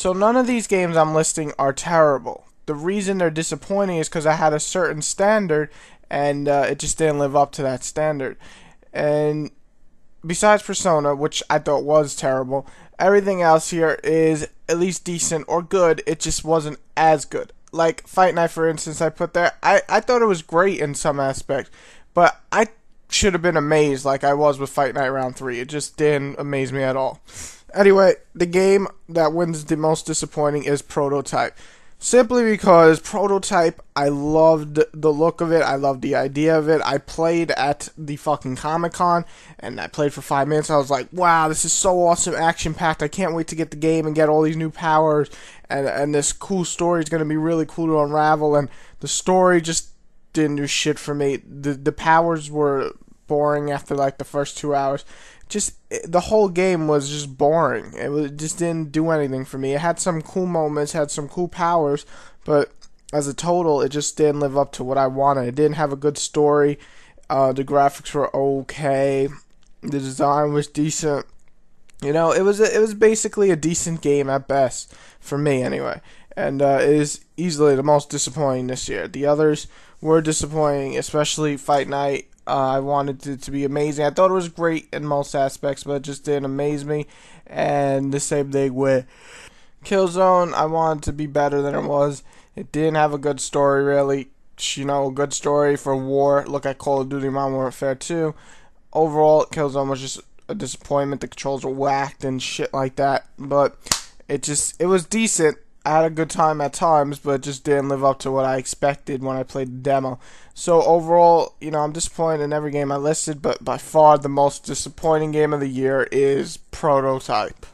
So none of these games I'm listing are terrible. The reason they're disappointing is because I had a certain standard and it just didn't live up to that standard. And besides Persona, which I thought was terrible, everything else here is at least decent or good. It just wasn't as good. Like Fight Night, for instance, I put there. I thought it was great in some aspects, but I should have been amazed like I was with Fight Night Round 3. It just didn't amaze me at all. Anyway, the game that wins the most disappointing is Prototype. Simply because Prototype, I loved the look of it, I loved the idea of it. I played at the fucking Comic-Con, and I played for 5 minutes. I was like, wow, this is so awesome, action-packed. I can't wait to get the game and get all these new powers, and this cool story is going to be really cool to unravel, and the story just didn't do shit for me. The powers were boring after like the first 2 hours. Just the whole game was just boring. It just didn't do anything for me. It had some cool moments, had some cool powers, but as a total, it just didn't live up to what I wanted. It didn't have a good story. The graphics were okay. The design was decent. You know, it was basically a decent game at best for me anyway. And it is easily the most disappointing this year. The others were disappointing, especially Fight Night. I wanted it to be amazing. I thought it was great in most aspects, but it just didn't amaze me. And the same thing with Killzone. I wanted it to be better than it was. It didn't have a good story, really. You know, a good story for war. Look at Call of Duty Modern Warfare 2. Overall, Killzone was just a disappointment. The controls were whacked and shit like that. But it was decent. I had a good time at times, but it just didn't live up to what I expected when I played the demo. So overall, you know, I'm disappointed in every game I listed, but by far the most disappointing game of the year is Prototype.